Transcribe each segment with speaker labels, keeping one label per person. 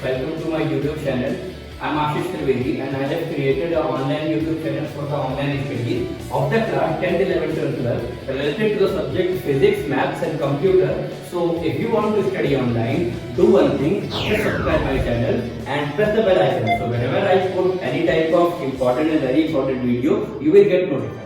Speaker 1: Welcome to my YouTube channel. I'm Ashish Trivedi and I have created an online YouTube channel for the online study of the class 10th, 11th and 12th related to the subject physics, maths and computer. So if you want to study online, do one thing, just subscribe my channel and press the bell icon. So whenever I put any type of important and very important video, you will get notified.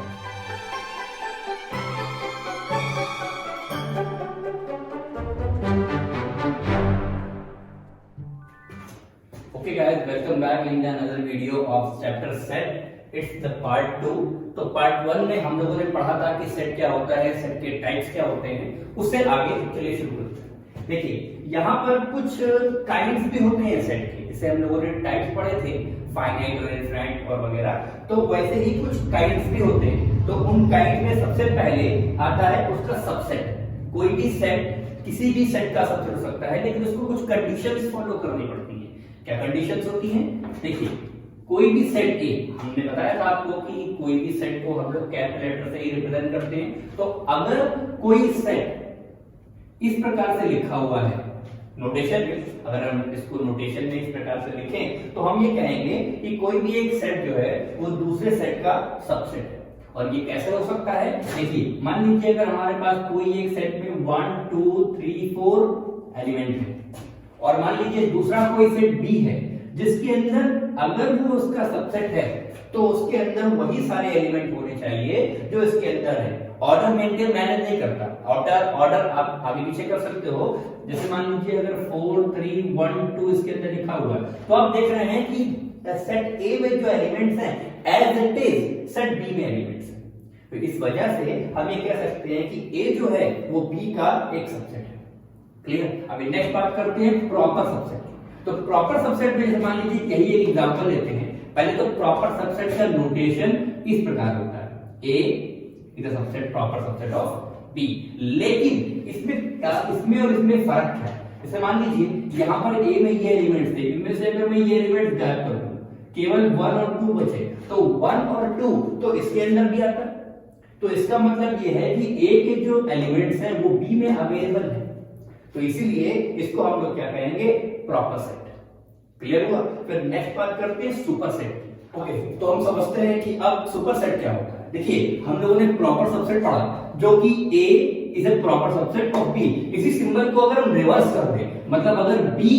Speaker 1: Okay guys, welcome back in another video of chapter set. It's the part 2. तो part 1 में हम लोगों ने पढ़ा था कि set क्या होता है, सेट के टाइप्स क्या होते हैं, उससे आगे चलिए शुरू करते हैं। देखिए यहाँ पर कुछ काइंड्स भी होते हैं सेट के, जैसे हम लोगों ने टाइप्स पढ़े थे फाइनाइट और इनफाइनाइट और वगैरह, तो वैसे ही कुछ काइंड्स भी होते हैं। तो उन काइंड में सबसे पहले आता है उसका सबसेट। कोई भी सेट किसी भी सेट का सबसेट हो सकता है, लेकिन उसको कुछ कंडीशंस फॉलो करनी पड़ती है। क्या कंडीशंस होती हैं? देखिए कोई भी सेट ए, हमने बताया था आपको कि कोई भी सेट को हम लोग कैपिटल से ही रिप्रेजेंट करते हैं। तो अगर कोई सेट इस प्रकार से लिखा हुआ है नोटेशन में, अगर हम इसको नोटेशन में इस प्रकार से लिखें तो हम ये कहेंगे कि कोई भी एक सेट जो है वो दूसरे सेट का सबसेट है। और ये कैसे हो सकता है? देखिए मान लीजिए अगर हमारे पास कोई एक सेट में 1 2 3 4 एलिमेंट है और मान लीजिए दूसरा कोई सेट बी है जिसके अंदर अगर वो उसका सबसेट है तो उसके अंदर वही सारे एलिमेंट होने चाहिए जो इसके अंदर है। ऑर्डर मेंटेन मैनेज नहीं करता, ऑर्डर आप आगे पीछे कर सकते हो। जैसे मान लीजिए अगर 4 3 1 2 इसके अंदर लिखा हुआ है तो आप देख रहे हैं कि सेट ए में जो एलिमेंट्स हैं as it is set B में एलिमेंट्स हैं। तो इस वजह से हम ये कह सकते हैं कि ए जो है वो बी का एक सबसेट है। क्लियर? अभी नेक्स्ट बात करते हैं प्रॉपर सबसेट। तो प्रॉपर सबसेट में मान लीजिए यही एक एग्जांपल लेते हैं। पहले तो प्रॉपर सबसेट का नोटेशन इस प्रकार होता है, A is the subset proper subset of B. लेकिन इसमें और इसमें फर्क है। जैसे मान लीजिए यहां पर ए में ये एलिमेंट्स थे, इनमें से अगर मैं ये एलिमेंट्स गायब कर दूं, केवल 1 और 2 बचे, तो 1 और 2 तो इसके अंदर भी आता है। तो इसका मतलब ये है कि ए के जो एलिमेंट्स हैं वो बी में अवेलेबल है। तो इसीलिए इसको हम लोग क्या कहेंगे? Proper set. क्लियर हुआ? फिर नेक्स्ट बात करते हैं सुपर सेट। ओके, तो हम समझते हैं कि अब सुपर सेट क्या होता है। देखिए हम लोगों ने प्रॉपर सबसेट पढ़ा जो कि A is a proper subset of B। इसी सिंबल को अगर हम रिवर्स कर दें, मतलब अगर B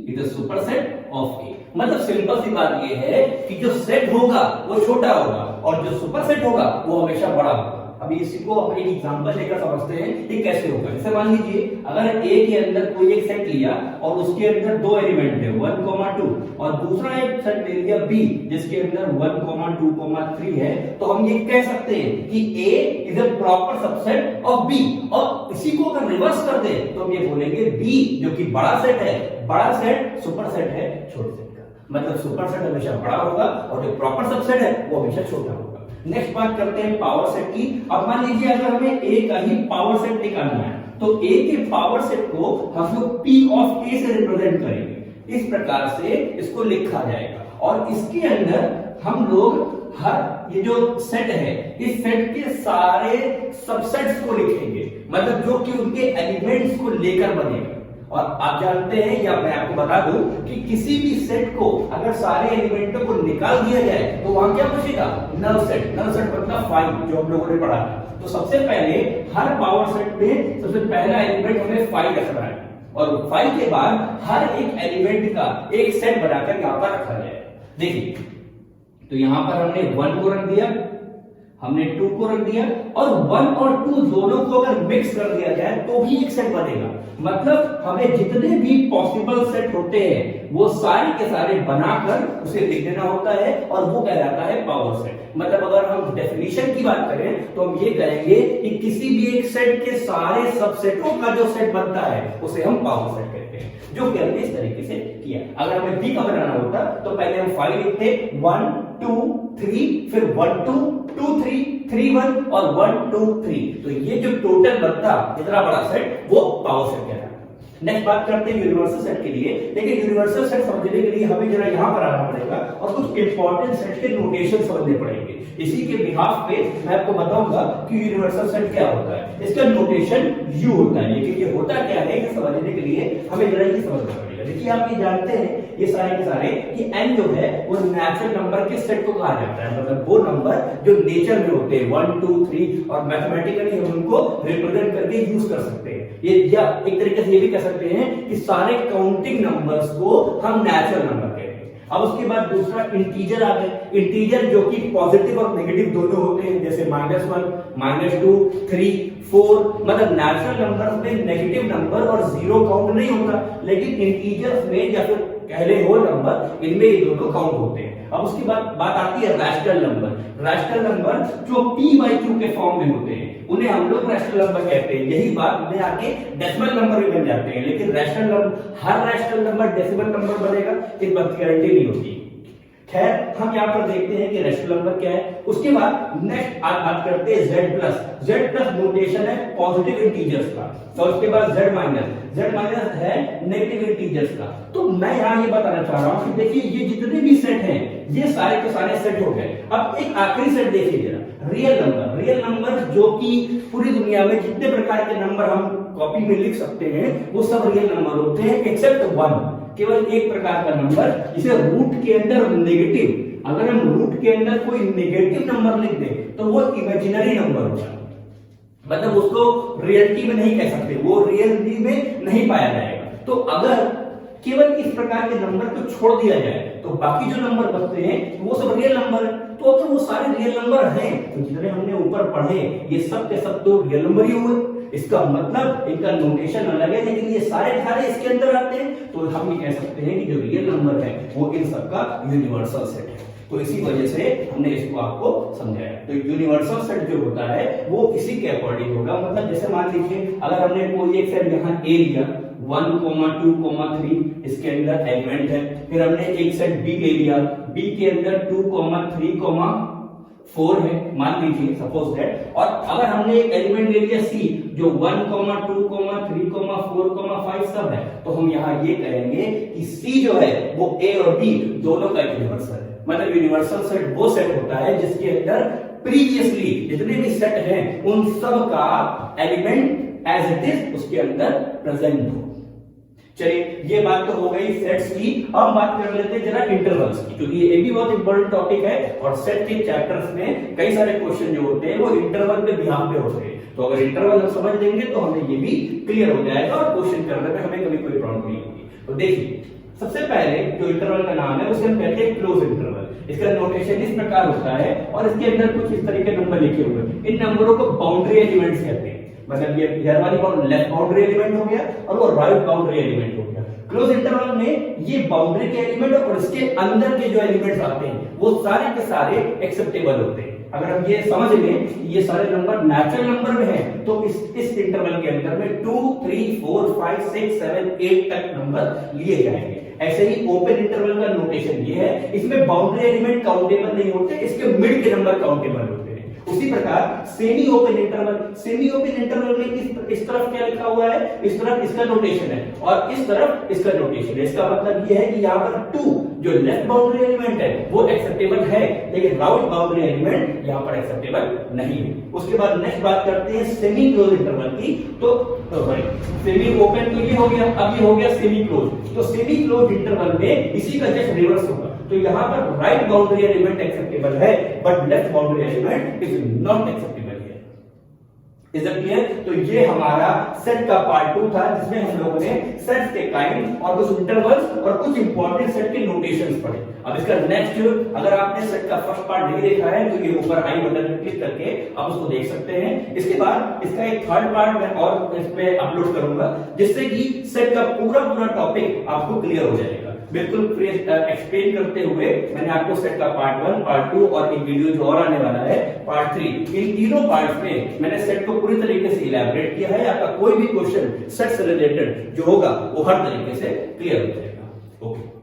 Speaker 1: is a super set of A, मतलब सिंपल सी बात ये है कि जो सेट होगा वो छोटा होगा और जो सुपर सेट होगा वो हमेशा बड़ा होगा। अभी इसको हम एक एग्जांपल लेकर समझते हैं कि कैसे होगा। जैसे मान लीजिए अगर ए के अंदर कोई एक सेट लिया और उसके अंदर 2 एलिमेंट है 1, 2 और दूसरा एक सेट ले लिया बी जिसके अंदर 1, 2, 3 है, तो हम ये कह सकते हैं कि A is a proper subset of B. और इसी को अगर रिवर्स कर दे तो हम ये बोलेंगे बी जो कि बड़ा सेट है, बड़ा सेट सुपर सेट है छोटे सेट का। मतलब सुपर सेट हमेशा बड़ा होगा और जो प्रॉपर सबसेट है वो हमेशा छोटा होगा। नेक्स्ट बात करते हैं पावर सेट की। अब मान लीजिए अगर हमें ए का ही पावर सेट निकालना है तो ए के पावर सेट को हम लोग P ऑफ A से रिप्रेजेंट करेंगे। इस प्रकार से इसको लिखा जाएगा और इसके अंदर हम लोग हर ये जो सेट है इस सेट के सारे सबसेट्स को लिखेंगे, मतलब जो कि उनके एलिमेंट्स को लेकर बनेगा। और आप जानते हैं या मैं आपको बता दूं कि किसी भी सेट को अगर सारे एलिमेंटों को निकाल दिया जाए तो वहां क्या बचेगा? Null set. नल सेट मतलब 5 जो हम लोगों ने पढ़ा है। तो सबसे पहले हर पावर सेट में सबसे पहला एलिमेंट हमें 5 रखना है और 5 के बाद हर एक एलिमेंट का एक सेट बनाकर यहां पर रखा जाए। देखिए तो यहां पर हमने 1 को रख दिया, हमने 2 को रख दिया और 1 और 2 दोनों को अगर मिक्स कर दिया जाए तो भी एक सेट बनेगा। मतलब हमें जितने भी पॉसिबल सेट होते हैं वो सारे के सारे बनाकर उसे लिख देना होता है और वो कहलाता है पावर सेट। मतलब अगर हम डेफिनेशन की बात करें तो हम ये कहेंगे कि किसी भी एक सेट के सारे सबसेटों का जो सेट बनता है उसे हम पावर सेट कहते हैं, जो कि हमने इस तरीके से किया। अगर हमें बी का बनाना होता तो पहले हम 5 लिखते 1 2 3, फिर 1 2 2 3 3 1 और 1 2 3। तो ये जो टोटल बनता इतना बड़ा सेट वो पावर सेट कहलाता है। नेक्स्ट बात करते हैं यूनिवर्सल सेट के लिए। लेकिन यूनिवर्सल सेट समझने के लिए हमें जरा यहां पर आना पड़ेगा और कुछ इंपॉर्टेंट सेट के नोटेशन समझने पड़ेंगे। इसी के बिहाफ पे मैं आपको बताऊंगा कि यूनिवर्सल सेट क्या होता है। इसका नोटेशन यू होता है, लेकिन ये होता क्या है ये समझने के लिए हमें जरा ये समझना पड़ेगा। देखिए आप ये जानते हैं ये सारे के सारे कि n जो है वो नेचुरल नंबर के सेट को कहा जाता है, मतलब वो नंबर जो नेचर में होते हैं 1 2 3 और मैथमेटिकली हम उनको रिप्रेजेंट करके यूज कर सकते हैं। ये या एक तरीके से ये भी कह सकते हैं कि सारे काउंटिंग नंबर्स को हम नेचुरल नंबर कहते हैं। अब उसके बाद दूसरा इंटीजर आ गए। इंटीजर जो कि पॉजिटिव और नेगेटिव दोनों होते हैं, जैसे -1 -2 3 4, मतलब नेचुरल नंबर्स में नेगेटिव नंबर और जीरो काउंट नहीं होता, लेकिन इंटीजर्स में या फिर पहले होल नंबर इनमें ये दोनों काउंट होते हैं। अब उसके बाद बात आती है रैशनल नंबर। रैशनल नंबर जो p/q के फॉर्म में होते हैं उन्हें हम लोग रैशनल नंबर कहते हैं। यही बात में आके डेसिमल नंबर भी बन जाते हैं, लेकिन रैशनल नंबर, हर रैशनल नंबर डेसिमल नंबर बनेगा इस बात की गारंटी नहीं होती। खैर हम यहाँ पर देखते हैं कि रैशनल नंबर क्या है। उसके बाद नेक्स्ट आप बात करते हैं z+ नोटेशन है पॉजिटिव इंटीजर्स का, और उसके बाद z- है नेगेटिव इंटीजर्स का। तो मैं यहाँ ये बताना चाह रहा हूँ कि देखिए ये जितने भी सेट हैं ये सारे के सारे सेट हो गए। अब एक आखिरी सेट देखिए जरा, रियल नंबर जो कि पूरी दुनिया में जितने प्रकार के नंबर हम कॉपी में लिख सकते हैं वो सब रियल नंबर होते हैं एक्सेप्ट 1, केवल एक प्रकार का नंबर जिसे रूट के अंदर नेगेटिव, अगर हम रूट के अंदर कोई नेगेटिव नंबर लिख दें तो वो इमेजिनरी नंबर होगा, मतलब उसको रियलिटी में नहीं कह सकते, वो रियलिटी में नहीं पाया जाएगा। तो अगर केवल इस प्रकार के नंबर को छोड़ दिया जाए तो बाकी जो नंबर बचते हैं वो सब रियल नंबर है। तो अगर वो सारे रियल नंबर हैं तो जितने हमने ऊपर पढ़े ये सब के सब तो रियल नंबर ही हुए। इसका मतलब इनका नोटेशन अलग है, लेकिन ये सारे इसके अंदर आते हैं, तो हम ये कह सकते हैं कि जो रियल नंबर है वो इन सबका यूनिवर्सल सेट है। तो इसी वजह से हमने इसको आपको समझाया। तो यूनिवर्सल सेट जो होता है वो इसी के अकॉर्डिंग होगा, मतलब जैसे मान लीजिए अगर हमने कोई एक सेट यहाँ A लिया 1, 2, 3 इसके अंदर एलिमेंट है, फिर हमने एक सेट B ले लिया, B के अंदर 2, 3, 4 है मान लीजिए सपोज दैट, और अगर हमने एक एलिमेंट ले लिया C जो 1, 2, 3, 4, 5 सब है, तो हम यहाँ ये कहेंगे कि C जो है वो A और B दोनों का यूनिवर्सल है। मतलब यूनिवर्सल सेट वो सेट होता है जिसके अंदर प्रीवियसली जितने भी सेट हैं उन सब का एलिमेंट एज इट इज उसके अंदर प्रेजेंट हो। चलिए ये बात तो हो गई सेट्स की। अब बात कर लेते हैं जरा इंटरवल्स की, क्योंकि ये भी बहुत इंपॉर्टेंट टॉपिक है और सेट के चैप्टर्स में कई सारे क्वेश्चन जो होते हैं वो इंटरवल पे ध्यान पे होते हैं। तो अगर इंटरवल हम समझ लेंगे तो हमें ये भी क्लियर हो जाएगा और क्वेश्चन करने में हमें कभी कोई प्रॉब्लम नहीं होगी। तो देखिए सबसे पहले जो इंटरवल का नाम है उसे हम कहते हैं क्लोज इंटरवल। इसका नोटेशन इस प्रकार होता है और इसके अंदर कुछ इस तरह के नंबर लिखे हुए हैं। इन नंबरों को बाउंड्री एलिमेंट्स कहते हैं, मतलब ये इधर वाली लेफ्ट बाउंड्री एलिमेंट हो गया और वो राइट बाउंड्री एलिमेंट हो गया। क्लोज इंटरवल में ये बाउंड्री के एलिमेंट और इसके अंदर के जो एलिमेंट्स आते हैं वो सारे के सारे एक्सेप्टेबल होते हैं। अगर हम ये समझ लें कि ये सारे नंबर नेचुरल नंबर में हैं तो इस इंटरवल के अंदर में 2, 3, 4, 5, 6, 7, 8 तक नंबर लिए जाएंगे। ऐसे ही ओपन इंटरवल का नोटेशन ये है, इसमें बाउंड्री एलिमेंट काउंटेबल नहीं होते, इसके मिड के नंबर काउंटेबल होते हैं। उसी प्रकार सेमी ओपन इंटरवल में इस तरफ क्या लिखा हुआ है, इस तरफ इसका नोटेशन है और इस तरफ इसका नोटेशन है। इसका मतलब ये है कि यहाँ पर 2 जो लेफ्ट बाउंड्री एलिमेंट है वो एक्सेप्टेबल है, लेकिन राइट बाउंड्री एलिमेंट यहाँ पर एक्सेप्टेबल नहीं है। उसके बाद नेक्स्ट बात करते हैं सेमी क्लोज इंटरवल की। तो सेमी ओपन तो ये हो गया, अब ये हो गया सेमी क्लोज। तो सेमी क्लोज इंटरवल में इसी का जस्ट रिवर्स होगा। तो यहाँ पर राइट बाउंड्री एलिमेंट एक्सेप्टेबल है but left boundary element is not acceptable है। Is it clear? तो ये हमारा सेट का पार्ट 2 था जिसमें हम लोगों ने सेट के काइंड और कुछ इंटरवल्स और कुछ इंपॉर्टेंट सेट के नोटेशंस पढ़े। अब इसका नेक्स्ट, अगर आपने सेट का फर्स्ट पार्ट नहीं देखा है तो ये ऊपर आई बटन पर क्लिक करके आप उसको देख सकते हैं। इसके बाद इसका एक थर्ड पार्ट मैं और इसमें अपलोड करूंगा जिससे कि सेट का पूरा टॉपिक आपको क्लियर हो जाएगा। बिल्कुल एक्सप्लेन करते हुए मैंने आपको सेट का पार्ट 1, पार्ट 2 और एक वीडियो जो और आने वाला है पार्ट 3, इन तीनों पार्ट्स में मैंने सेट को पूरी तरीके से इलैबोरेट किया है। आपका कोई भी क्वेश्चन सेट से रिलेटेड जो होगा वो हर तरीके से क्लियर हो जाएगा। ओके।